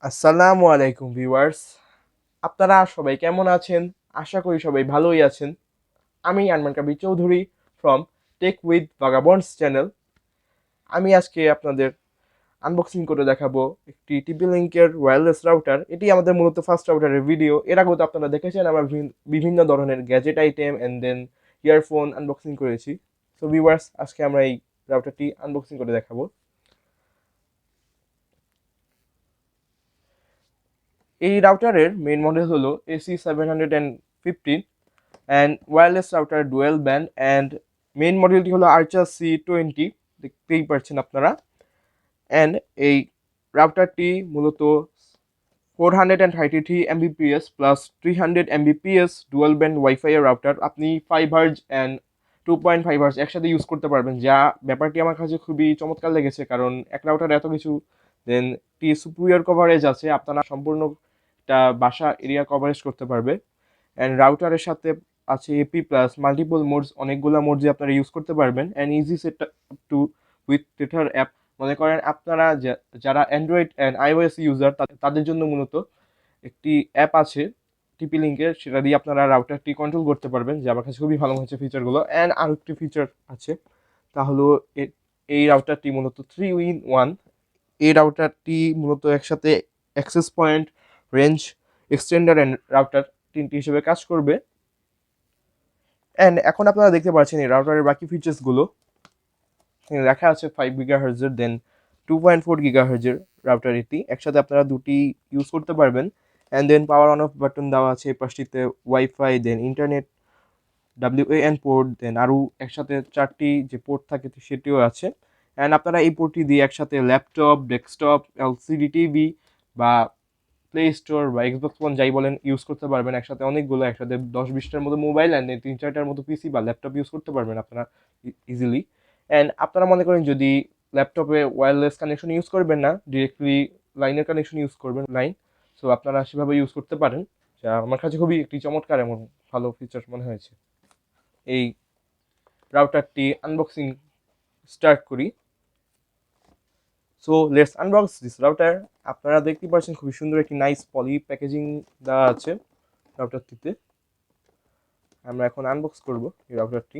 আসসালামু আলাইকুম ভিউয়ার্স, আপনারা সবাই কেমন আছেন? আশা করি সবাই ভালোই আছেন। আমি Arman Kabi Chowdhury from tech with vagabonds channel. আমি আজকে আপনাদের আনবক্সিং করে দেখাবো একটি টিপি লিঙ্কের ওয়্যারলেস রাউটার। এটি আমাদের মূলত ফার্স্ট রাউটারের ভিডিও। এর আগেও তো আপনারা দেখেছেন আমরা বিভিন্ন ধরনের gadget item and then earphone unboxing করেছি। সো ভিউয়ার্স, আজকে আমরা এই রাউটারটি আনবক্সিং করে দেখাবো। এই রাউটারের মেইন মডেল হলো AC715 and wireless router dual band and main মডেলটি হলো আর্চার C20, দেখতেই পাচ্ছেন আপনারা। অ্যান্ড এই রাউটারটি মূলত 433 Mbps plus 300 Mbps dual band wifi এর রাউটার। আপনি 5 হার্জ অ্যান্ড 2.5 হার্জ একসাথে ইউজ করতে পারবেন, যা ব্যাপারটি আমার কাছে খুবই চমৎকার লেগেছে, কারণ এক রাউটার এত কিছু দেন টি সুপিরিয়র কভারেজ আছে, আপনারা সম্পূর্ণ একটা বাসা এরিয়া কভারেজ করতে পারবে। অ্যান্ড রাউটারের সাথে আছে এপি প্লাস মাল্টিপল মোডস, অনেকগুলো মোড যে আপনারা ইউজ করতে পারবেন। And easy setup with tether app. মনে করেন আপনারা যারা অ্যান্ড্রয়েড অ্যান্ড আইওএস ইউজার তাদের জন্য মূলত একটি অ্যাপ আছে টিপি লিঙ্কের, সেটা দিয়ে আপনারা রাউটারটি কন্ট্রোল করতে পারবেন, যে আমার কাছে খুবই ভালো হয়েছে ফিচারগুলো। অ্যান্ড আরও একটি ফিচার আছে, তা হলো এই রাউটারটি মূলত 3-in-1। এই রাউটারটি মূলত একসাথে access point, range extender and router তিনটি হিসেবে কাজ করবে। অ্যান্ড এখন আপনারা দেখতে পাচ্ছেন এই রাউটারের বাকি ফিচার্সগুলো। লেখা আছে 5 GHz দেন 2.4 GHz রাউটার। এটি একসাথে আপনারা দুটি ইউজ করতে পারবেন। And then power on off button দেওয়া আছে এই পাশটিতে, wifi then internet, WAN port, then আরও একসাথে 4টি যে পোর্ট থাকে সেটিও আছে। অ্যান্ড আপনারা এই পোর্টটি দিয়ে একসাথে ল্যাপটপ, ডেস্কটপ, LCD টিভি বা প্লে স্টোর বা এক্সবক্স ওয়ান যাই বলেন ইউজ করতে পারবেন। একসাথে অনেকগুলো, একসাথে 10-20টার মতো মোবাইল অ্যান্ড 3-4টার মতো পিসি বা ল্যাপটপ ইউজ করতে পারবেন আপনারা ইজিলি। অ্যান্ড আপনারা মনে করেন যদি ল্যাপটপে ওয়্যারলেস কানেকশন ইউজ করবেন না, ডিরেক্টলি লাইনের কানেকশন ইউজ করবেন, লাইন, সো আপনারা সেভাবে ইউজ করতে পারেন, যা আমার কাছে খুবই একটি চমৎকার এবং ভালো ফিচার মনে হয়েছে। এই রাউটারটি আনবক্সিং স্টার্ট করি। So let's unbox this router. আপনারা দেখতে পাচ্ছেন খুবই সুন্দর একটি নাইস পলি প্যাকেজিং দেওয়া আছে রাউটারটিতে। আমরা এখন আনবক্স করব এই রাউটারটি।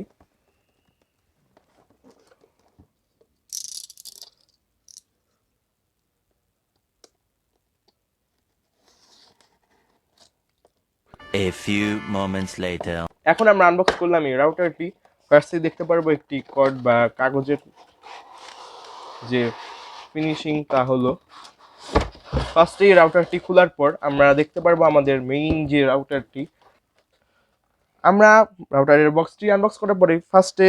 A few moments later. এখন আমরা আনবক্স করলাম এই রাউটারটি। ফার্স্টে দেখতে পারবো একটি কর্ড বা কাগজের যে ফিনিশিং, তা হলো ফার্স্টে এই রাউটারটি খোলার পর আমরা দেখতে পারবো আমাদের মেইন যে রাউটারটি। আমরা রাউটারের বক্সটি আনবক্স করার পরে ফার্স্টে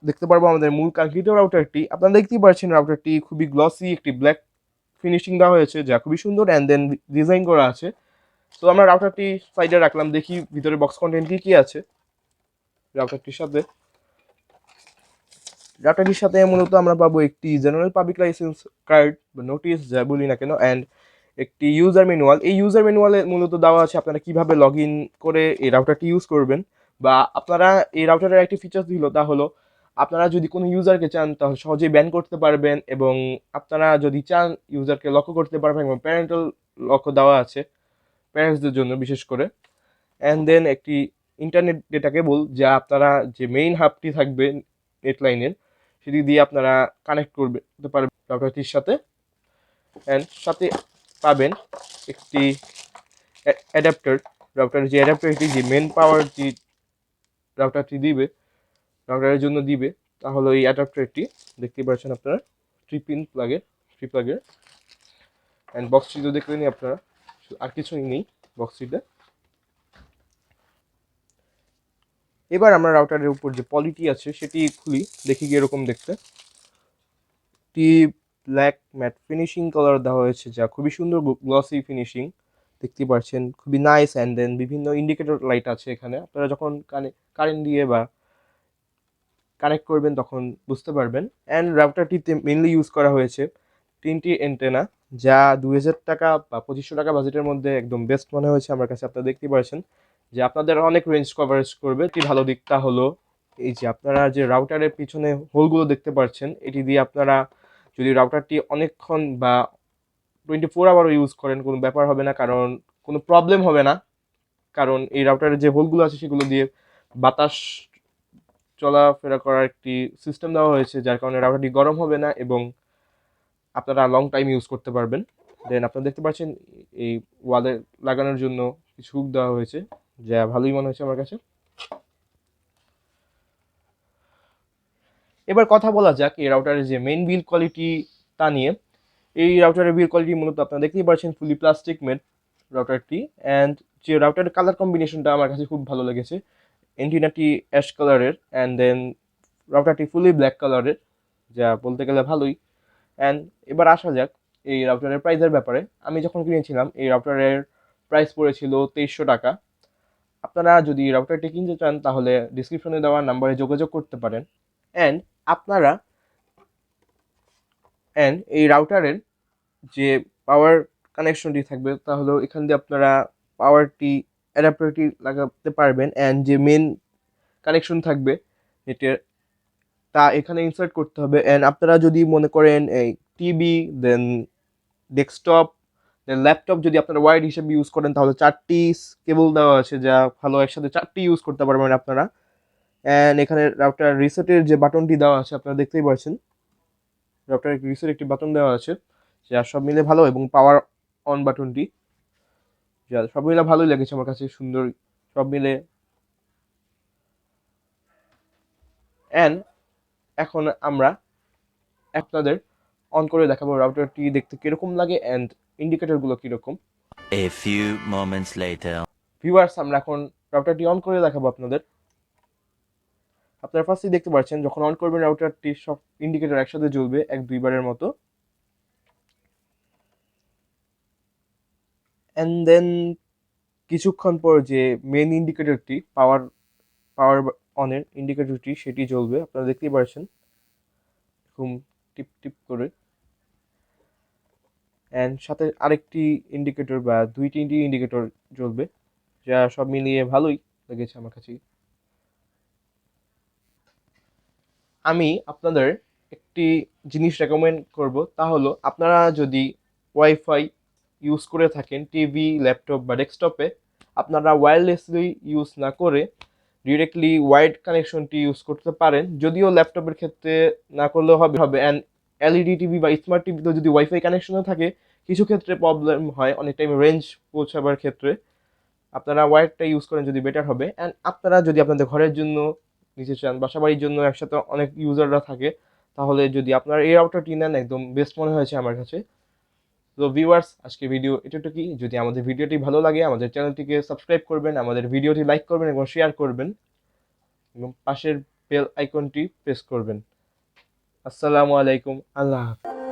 দেখতে পারবো আমাদের মূল কাঙ্ক্ষিত রাউটারটি। আপনারা দেখতেই পাচ্ছেন রাউটারটি খুবই গ্লসি, একটি ব্ল্যাক ফিনিশিং দেওয়া হয়েছে, যা খুবই সুন্দর অ্যান্ড দেন ডিজাইন করা আছে। তো আমরা রাউটারটি সাইডে রাখলাম, দেখি ভিতরে বক্স কন্টেন্ট কী কী আছে রাউটারটির সাথে। রাউটারটির সাথে মূলত আমরা পাবো একটি জেনারেল পাবলিক লাইসেন্স কার্ড বা নোটিশ, যা বলি না কেন, অ্যান্ড একটি ইউজার ম্যানুয়াল। এই ইউজার ম্যানুয়ালে মূলত দেওয়া আছে আপনারা কিভাবে লগ ইন করে এই রাউটারটি ইউজ করবেন, বা আপনারা এই রাউটারের একটি ফিচার্স দিল, তা হলো আপনারা যদি কোনো ইউজারকে চান তাহলে সহজেই ব্যান করতে পারবেন, এবং আপনারা যদি চান ইউজারকে লকও করতে পারবেন, এবং প্যারেন্টাল লকও দেওয়া আছে প্যারেন্টসদের জন্য বিশেষ করে। অ্যান্ড দেন একটি ইন্টারনেট ডেটা কেবল, যা আপনারা যে মেইন হাবটি থাকবে নেট লাইনের সেটি দিয়ে আপনারা কানেক্ট করতে পারবেন রাউটারটির সাথে। অ্যান্ড সাথে পাবেন একটি অ্যাডাপ্টার। রাউটারের যে অ্যাডাপ্টারটি, যে মেন পাওয়ার যে রাউটারটি দিবে, রাউটারের জন্য দিবে, তা হলো এই অ্যাডাপ্টারটি। দেখতেই পাচ্ছেন আপনারা 3 পিন প্লাগের, 3 প্লাগের। অ্যান্ড বক্সটি তো দেখলেনই আপনারা, আর কিছুই নেই বক্সটিতে। এবার আমরা রাউটারের উপর যে পলিটি আছে সেটি খুলি, দেখি কি এরকম দেখতে। একটি ব্ল্যাক ম্যাট ফিনিশিং কালার দেওয়া হয়েছে, যা খুবই সুন্দর গ্লসি ফিনিশিং, দেখতে পাচ্ছেন খুবই নাইস। অ্যান্ড দেন বিভিন্ন ইন্ডিকেটর লাইট আছে এখানে, আপনারা যখন কারেন্ট দিয়ে বা কানেক্ট করবেন তখন বুঝতে পারবেন। অ্যান্ড রাউটারটিতে মেনলি ইউজ করা হয়েছে 3টি অ্যান্টেনা, যা 2000 টাকা বা 2500 টাকা বাজেটের মধ্যে একদম বেস্ট মনে হয়েছে আমার কাছে। আপনারা দেখতে পাচ্ছেন যে আপনাদের অনেক রেঞ্জ কভারেজ করবে। একটি ভালো দিকটা হলো এই যে আপনারা যে রাউটারের পিছনে হোলগুলো দেখতে পাচ্ছেন, এটি দিয়ে আপনারা যদি রাউটারটি অনেকক্ষণ বা 24 আওয়ারও ইউজ করেন কোনো ব্যাপার হবে না, কারণ কোনো প্রবলেম হবে না। কারণ এই রাউটারের যে হোলগুলো আছে সেগুলো দিয়ে বাতাস চলাফেরা করার একটি সিস্টেম দেওয়া হয়েছে, যার কারণে রাউটারটি গরম হবে না এবং আপনারা লং টাইম ইউজ করতে পারবেন। দেন আপনারা দেখতে পাচ্ছেন এই ওয়ালে লাগানোর জন্য কিছু হুক দেওয়া হয়েছে, যা ভালোই মনে হয়েছে আমার কাছে। এবার কথা বলা যাক এই রাউটারের যে মেইন বিল্ড কোয়ালিটি তা নিয়ে। এই রাউটারের বিল্ড কোয়ালিটি মূলত আপনারা দেখতেই পাচ্ছেন ফুলি প্লাস্টিক মেড রাউটারটি। অ্যান্ড যে রাউটারের কালার কম্বিনেশনটা আমার কাছে খুব ভালো লেগেছে, এন্টিনাটি অ্যাশ কালারের অ্যান্ড দেন রাউটারটি ফুলি ব্ল্যাক কালারের, যা বলতে গেলে ভালোই। অ্যান্ড এবার আসা যাক এই রাউটারের প্রাইসের ব্যাপারে। আমি যখন কিনেছিলাম এই রাউটারের প্রাইস পড়েছিল 2300 টাকা। আপনারা যদি রাউটারটি কিনতে চান তাহলে ডিসক্রিপশনে দেওয়া নাম্বারে যোগাযোগ করতে পারেন। অ্যান্ড আপনারা এই রাউটারের যে পাওয়ার কানেকশনটি থাকবে তাহলে এখান দিয়ে আপনারা পাওয়ারটি অ্যাডাপ্টারটি লাগাতে পারবেন। অ্যান্ড যে মেন কানেকশন থাকবে নেটের তা এখানে ইনসার্ট করতে হবে। অ্যান্ড আপনারা যদি মনে করেন এই টিভি দেন ডেস্কটপ দেন ল্যাপটপ যদি আপনারা ওয়্যার্ড হিসেবে ইউজ করেন তাহলে 4টি কেবল দেওয়া আছে, যা ভালো একসাথে 4টি ইউজ করতে পারবেন আপনারা। অ্যান্ড এখানে রাউটার রিসেটের যে বাটনটি দেওয়া আছে আপনারা দেখতেই পাচ্ছেন, রাউটার রিসেট একটি বাটন দেওয়া আছে, যা সব মিলে ভালো, এবং পাওয়ার অন বাটনটি, যা সব মিলে ভালোই লেগেছে আমার কাছে, সুন্দর সব মিলে। অ্যান্ড এখন আমরা আপনাদের অন করে দেখাবো রাউটারটি দেখতে কিরকম লাগে অ্যান্ড ইন্ডিকেটরগুলো কিরকম। A few moments later. Viewers, আমরা এখন রাউটারটি অন করে দেখাবো আপনাদের। আপনারা ফার্স্টই দেখতে পাচ্ছেন যখন অন করবেন রাউটারটি সব ইন্ডিকেটর একসাথে জ্বলবে 1-2 বারের মতো। অ্যান্ড দেন কিছুক্ষণ পর যে মেন ইন্ডিকেটরটি পাওয়ার পাওয়ার অনের ইন্ডিকেটরটি সেটি জ্বলবে, আপনারা দেখতেই পাচ্ছেন এরকম টিপ টিপ করে। অ্যান্ড সাথে আরেকটি ইন্ডিকেটর বা 2-3টি ইন্ডিকেটর জ্বলবে, যা সব মিলিয়ে ভালোই লেগেছে আমার কাছে। আমি আপনাদের একটি জিনিস রেকমেন্ড করব, তা হলো আপনারা যদি ওয়াইফাই ইউজ করে থাকেন টিভি ল্যাপটপ বা ডেস্কটপে, আপনারা ওয়্যারলেসলি ইউজ না করে ডিরেক্টলি ওয়াইড কানেকশনটি ইউজ করতে পারেন। যদিও ল্যাপটপের ক্ষেত্রে না করলেও হবে। অ্যান্ড এলইডি টিভি বা স্মার্ট টিভিতে যদি ওয়াইফাই কানেকশনে থাকে কিছু ক্ষেত্রে প্রবলেম হয়, অনেক টাইম রেঞ্জ পৌঁছাবার ক্ষেত্রে আপনারা ওয়্যারটা ইউজ করেন যদি বেটার হবে। অ্যান্ড আপনারা যদি আপনাদের ঘরের জন্য নিতে চান, বাসাবাড়ির জন্য একসাথে অনেক ইউজাররা থাকে, তাহলে যদি আপনারা এই রাউটারটি নেন একদম বেস্ট মনে হয়েছে আমার কাছে। তো ভিউয়ার্স, আজকে ভিডিও এতটুকুই। যদি আমাদের ভিডিওটি ভালো লাগে আমাদের চ্যানেলটিকে সাবস্ক্রাইব করবেন, আমাদের ভিডিওটি লাইক করবেন এবং শেয়ার করবেন এবং পাশের বেল আইকনটি প্রেস করবেন। আসসালামু আলাইকুম, আল্লাহ হাফেজ।